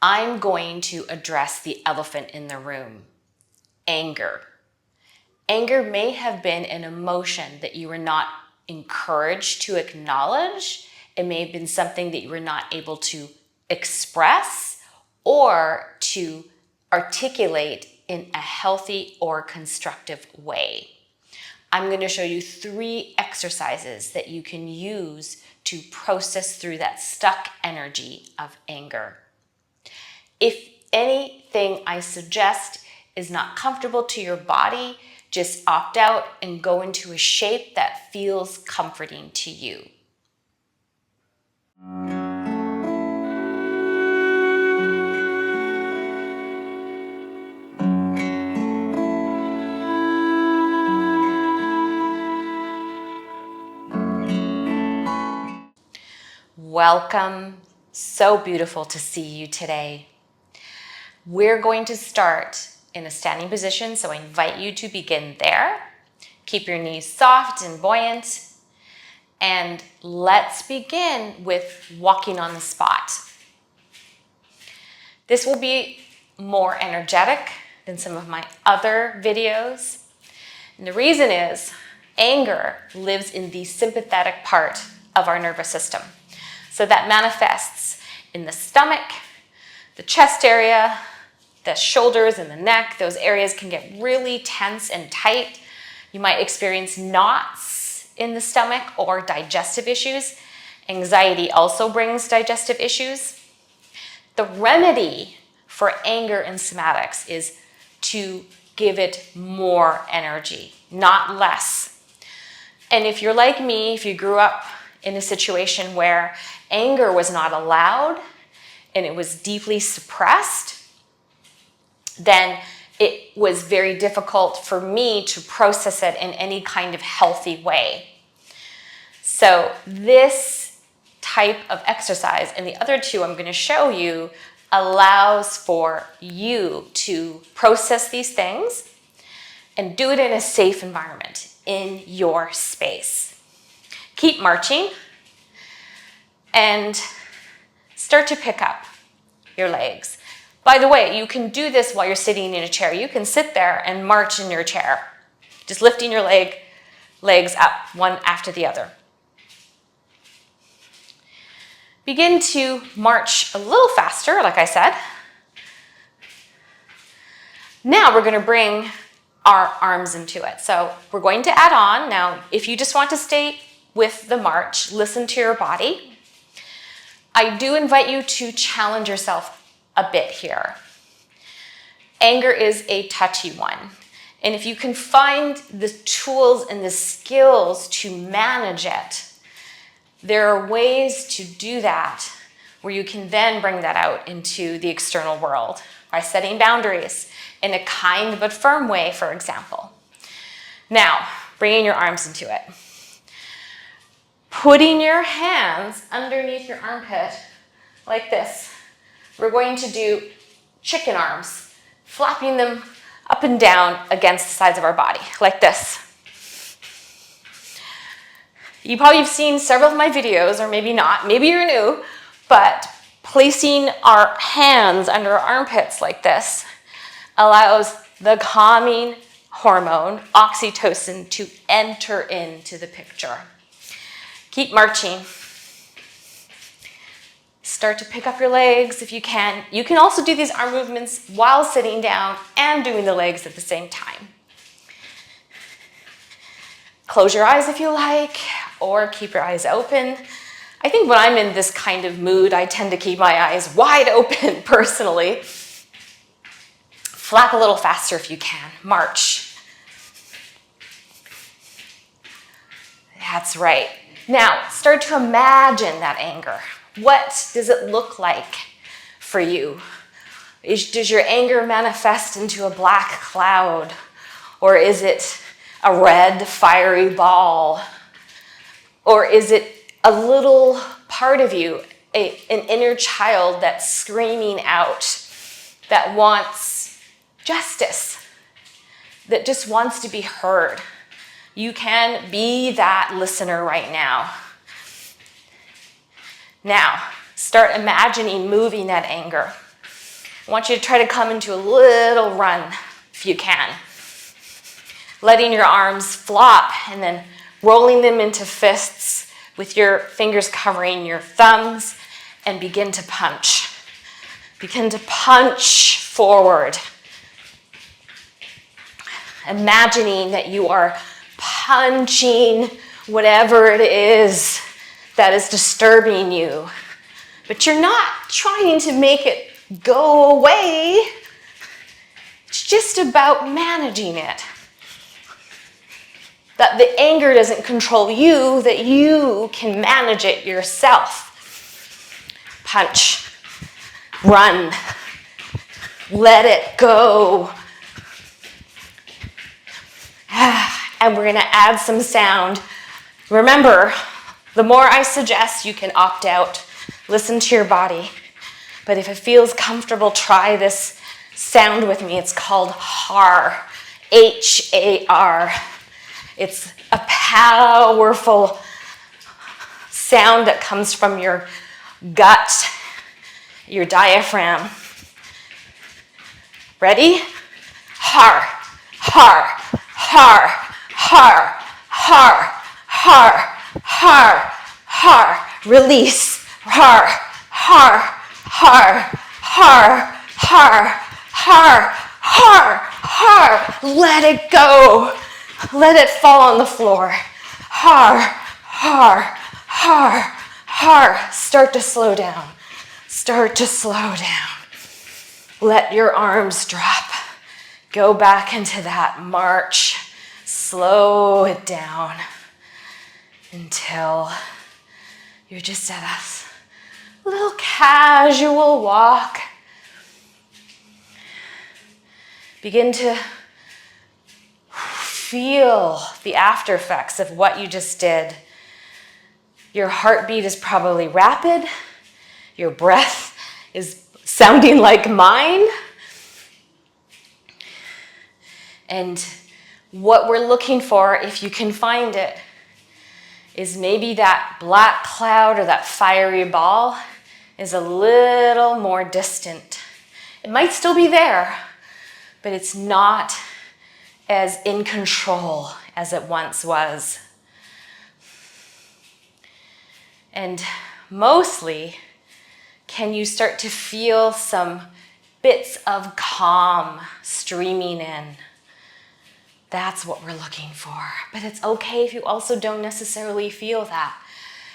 I'm going to address the elephant in the room, anger. Anger may have been an emotion that you were not encouraged to acknowledge. It may have been something that you were not able to express or to articulate in a healthy or constructive way. I'm going to show you 3 exercises that you can use to process through that stuck energy of anger. If anything I suggest is not comfortable to your body, just opt out and go into a shape that feels comforting to you. Welcome. So beautiful to see you today. We're going to start in a standing position, so I invite you to begin there. Keep your knees soft and buoyant. And let's begin with walking on the spot. This will be more energetic than some of my other videos. And the reason is anger lives in the sympathetic part of our nervous system. So that manifests in the stomach, the chest area, the shoulders and the neck. Those areas can get really tense and tight. You might experience knots in the stomach or digestive issues. Anxiety also brings digestive issues. The remedy for anger in somatics is to give it more energy, not less. And if you're like me, if you grew up in a situation where anger was not allowed and it was deeply suppressed, then it was very difficult for me to process it in any kind of healthy way. So this type of exercise and the other 2 I'm going to show you allows for you to process these things and do it in a safe environment in your space. Keep marching and start to pick up your legs. By the way, you can do this while you're sitting in a chair. You can sit there and march in your chair, just lifting your legs up one after the other. Begin to march a little faster, like I said. Now we're going to bring our arms into it. So we're going to add on. Now, if you just want to stay with the march, listen to your body. I do invite you to challenge yourself a bit here. Anger is a touchy one. And if you can find the tools and the skills to manage it, there are ways to do that where you can then bring that out into the external world by setting boundaries in a kind but firm way, for example. Now, bringing your arms into it. Putting your hands underneath your armpit like this. We're going to do chicken arms, flapping them up and down against the sides of our body, like this. You probably have seen several of my videos, or maybe not, maybe you're new, but placing our hands under our armpits like this allows the calming hormone, oxytocin, to enter into the picture. Keep marching. Start to pick up your legs if you can. You can also do these arm movements while sitting down and doing the legs at the same time. Close your eyes if you like, or keep your eyes open. I think when I'm in this kind of mood, I tend to keep my eyes wide open personally. Flap a little faster if you can. March. That's right. Now, start to imagine that anger. What does it look like for you? Does your anger manifest into a black cloud? Or is it a red fiery ball? Or is it a little part of you, an inner child that's screaming out, that wants justice, that just wants to be heard? You can be that listener right now. Now, start imagining moving that anger. I want you to try to come into a little run if you can. Letting your arms flop and then rolling them into fists with your fingers covering your thumbs, and begin to punch. Begin to punch forward. Imagining that you are punching whatever it is that is disturbing you. But you're not trying to make it go away. It's just about managing it. That the anger doesn't control you, that you can manage it yourself. Punch. Run. Let it go. And we're going to add some sound. Remember, the more I suggest, you can opt out. Listen to your body. But if it feels comfortable, try this sound with me. It's called har. H-A-R. It's a powerful sound that comes from your gut, your diaphragm. Ready? Har, har, har, har, har, har, har, har. Release. Har, har, har, har, har, har, har, har. Let it go. Let it fall on the floor. Har, har, har, har. Start to slow down. Start to slow down. Let your arms drop. Go back into that march. Slow it down until you're just at a little casual walk. Begin to feel the after effects of what you just did. Your heartbeat is probably rapid. Your breath is sounding like mine. And what we're looking for, if you can find it, is maybe that black cloud or that fiery ball is a little more distant. It might still be there, but it's not as in control as it once was. And mostly, can you start to feel some bits of calm streaming in? That's what we're looking for. But it's okay if you also don't necessarily feel that.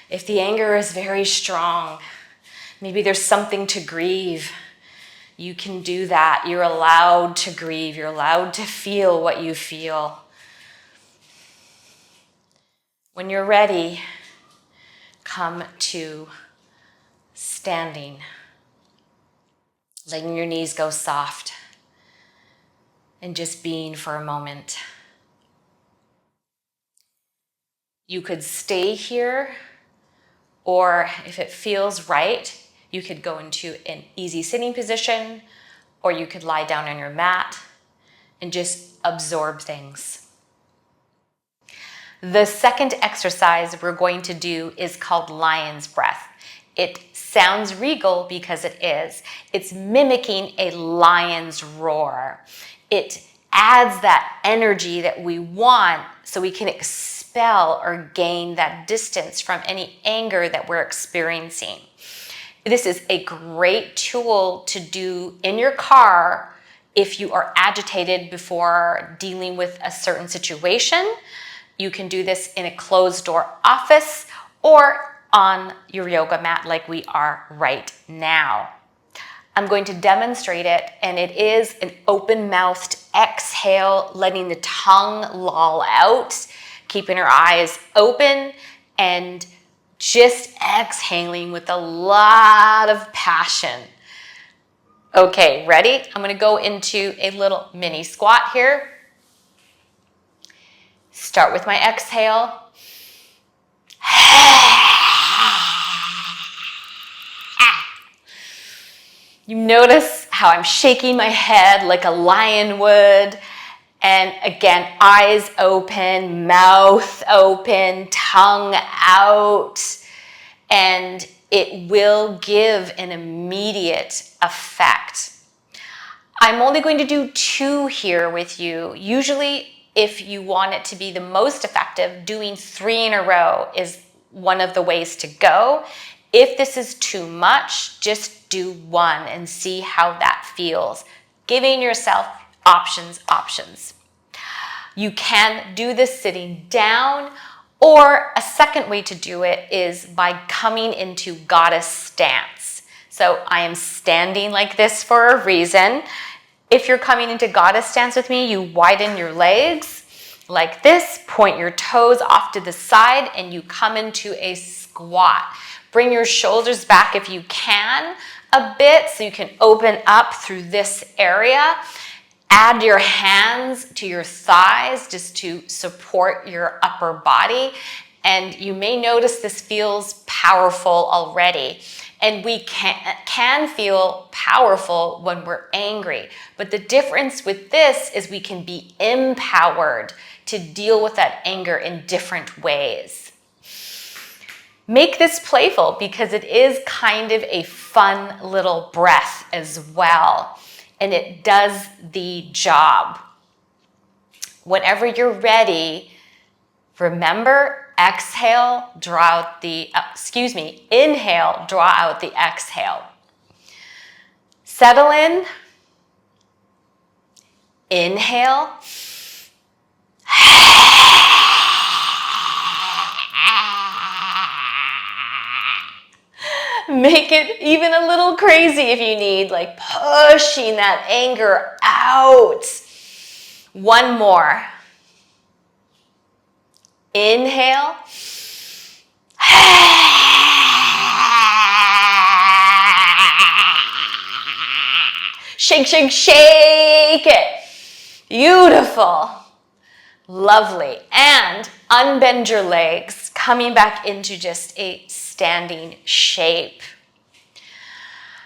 If the anger is very strong, maybe there's something to grieve. You can do that. You're allowed to grieve. You're allowed to feel what you feel. When you're ready, come to standing. Letting your knees go soft. And just being for a moment. You could stay here, or if it feels right, you could go into an easy sitting position, or you could lie down on your mat and just absorb things. The second exercise we're going to do is called lion's breath. It sounds regal because it is. It's mimicking a lion's roar. It adds that energy that we want so we can expel or gain that distance from any anger that we're experiencing. This is a great tool to do in your car if you are agitated before dealing with a certain situation. You can do this in a closed door office or on your yoga mat like we are right now. I'm going to demonstrate it, and it is an open-mouthed exhale, letting the tongue loll out, keeping our eyes open, and just exhaling with a lot of passion. Okay, ready? I'm going to go into a little mini squat here. Start with my exhale. You notice how I'm shaking my head like a lion would. And again, eyes open, mouth open, tongue out. And it will give an immediate effect. I'm only going to do 2 here with you. Usually, if you want it to be the most effective, doing 3 in a row is one of the ways to go. If this is too much, just do 1 and see how that feels. Giving yourself options. You can do this sitting down, or a second way to do it is by coming into goddess stance. So I am standing like this for a reason. If you're coming into goddess stance with me, you widen your legs like this, point your toes off to the side, and you come into a squat. Bring your shoulders back if you can a bit so you can open up through this area. Add your hands to your thighs just to support your upper body. And you may notice this feels powerful already. And we can feel powerful when we're angry. But the difference with this is we can be empowered to deal with that anger in different ways. Make this playful because it is kind of a fun little breath as well. And it does the job. Whenever you're ready, remember, inhale, draw out the exhale. Settle in, inhale, make it even a little crazy if you need, like pushing that anger out. 1 more. Inhale. Shake, shake, shake it. Beautiful. Lovely. And unbend your legs, coming back into just a standing shape.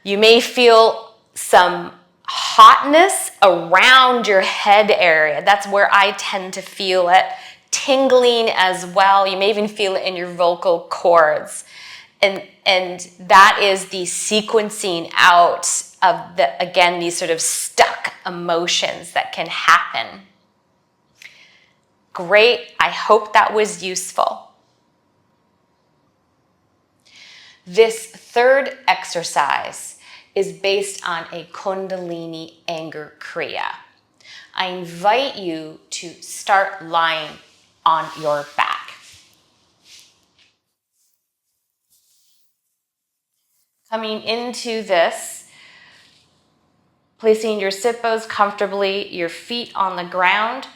You may feel some hotness around your head area. That's where I tend to feel it. Tingling as well. You may even feel it in your vocal cords. And that is the sequencing out of these sort of stuck emotions that can happen. Great. I hope that was useful. This 3rd exercise is based on a Kundalini anger Kriya. I invite you to start lying on your back. Coming into this, placing your sit bones comfortably, your feet on the ground,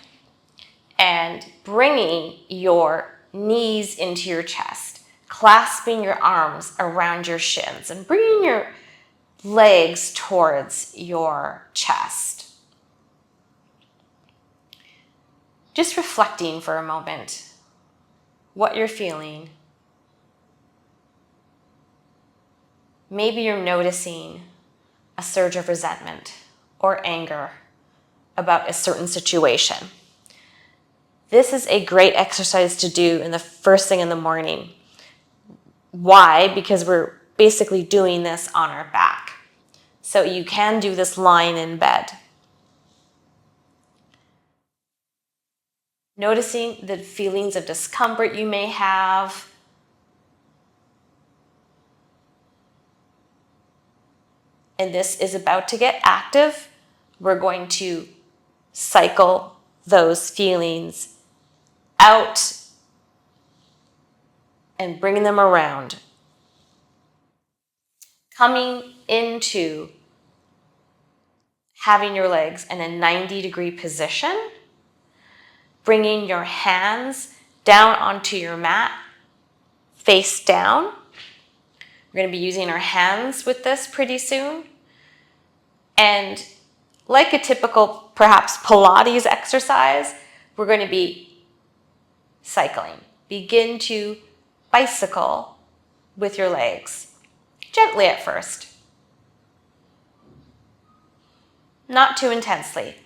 and bringing your knees into your chest, clasping your arms around your shins, and bringing your legs towards your chest. Just reflecting for a moment what you're feeling. Maybe you're noticing a surge of resentment or anger about a certain situation. This is a great exercise to do in the first thing in the morning. Why? Because we're basically doing this on our back. So you can do this lying in bed. Noticing the feelings of discomfort you may have. And this is about to get active. We're going to cycle those feelings out and bring them around. Coming into having your legs in a 90-degree position, bringing your hands down onto your mat, face down. We're going to be using our hands with this pretty soon. And like a typical, perhaps Pilates exercise, we're going to be cycling. Begin to bicycle with your legs, gently at first, not too intensely.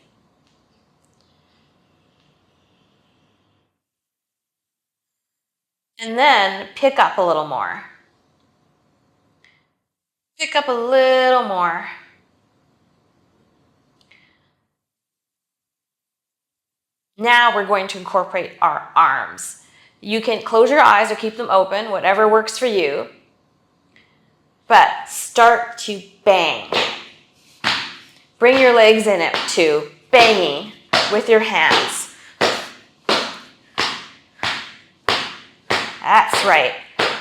And then pick up a little more. Pick up a little more. Now we're going to incorporate our arms. You can close your eyes or keep them open, whatever works for you. But start to bang. Bring your legs in it to banging with your hands. That's right.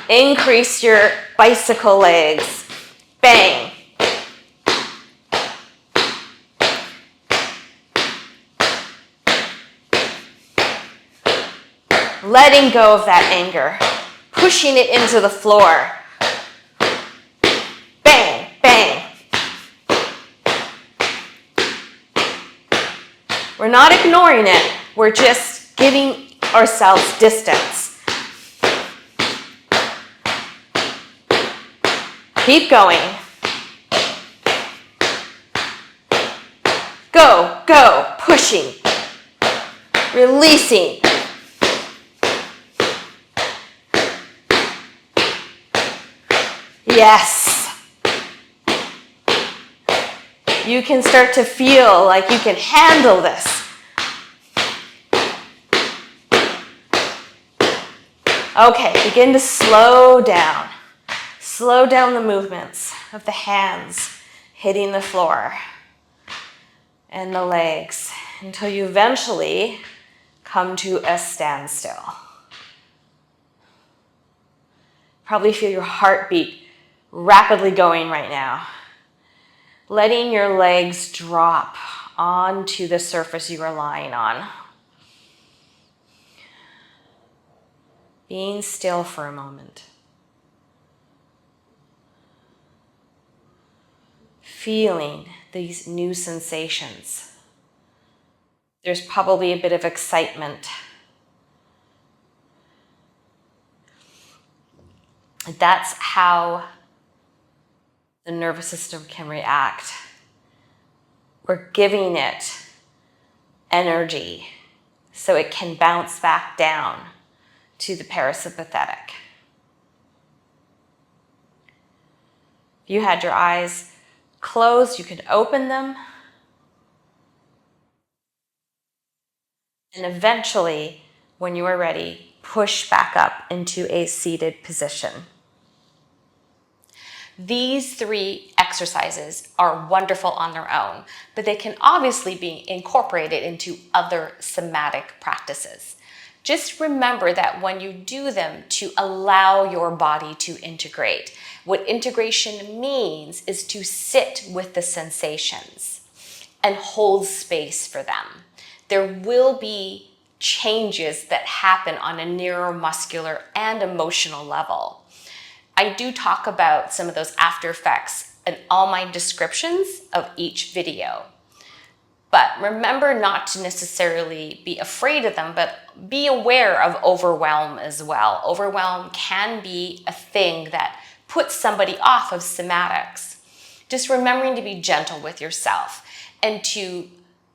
Increase your bicycle legs. Bang. Letting go of that anger. Pushing it into the floor. Bang, bang. We're not ignoring it. We're just giving ourselves distance. Keep going. Go, go, pushing. Releasing. Yes. You can start to feel like you can handle this. Okay, begin to slow down. Slow down the movements of the hands hitting the floor and the legs until you eventually come to a standstill. Probably feel your heartbeat rapidly going right now. Letting your legs drop onto the surface you are lying on. Being still for a moment. Feeling these new sensations. There's probably a bit of excitement. That's how the nervous system can react. We're giving it energy so it can bounce back down to the parasympathetic. If you had your eyes closed, you could open them. And eventually, when you are ready, push back up into a seated position. These 3 exercises are wonderful on their own, but they can obviously be incorporated into other somatic practices. Just remember that when you do them, to allow your body to integrate. What integration means is to sit with the sensations and hold space for them. There will be changes that happen on a neuromuscular and emotional level. I do talk about some of those after effects in all my descriptions of each video. But remember not to necessarily be afraid of them, but be aware of overwhelm as well. Overwhelm can be a thing that puts somebody off of somatics. Just remembering to be gentle with yourself and to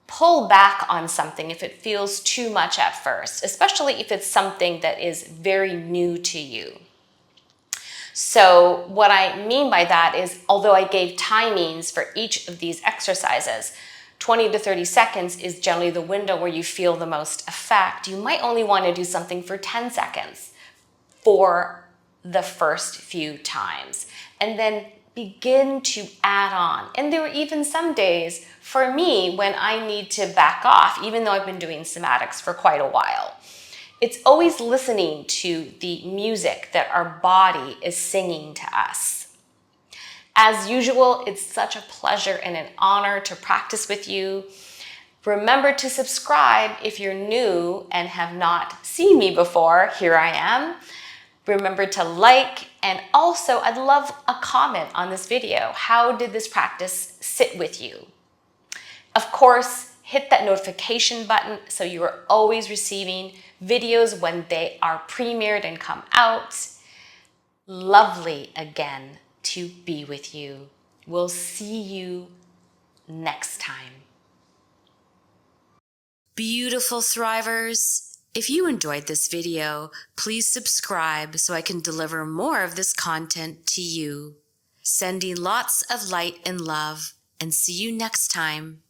pull back on something if it feels too much at first, especially if it's something that is very new to you. So what I mean by that is, although I gave timings for each of these exercises, 20 to 30 seconds is generally the window where you feel the most effect. You might only want to do something for 10 seconds for the first few times, and then begin to add on. And there were even some days for me when I need to back off, even though I've been doing somatics for quite a while. It's always listening to the music that our body is singing to us. As usual, it's such a pleasure and an honor to practice with you. Remember to subscribe if you're new and have not seen me before. Here I am. Remember to like, and also I'd love a comment on this video. How did this practice sit with you? Of course, hit that notification button so you are always receiving videos when they are premiered and come out. Lovely again to be with you. We'll see you next time. Beautiful Thrivers, if you enjoyed this video, please subscribe so I can deliver more of this content to you. Sending lots of light and love, and see you next time.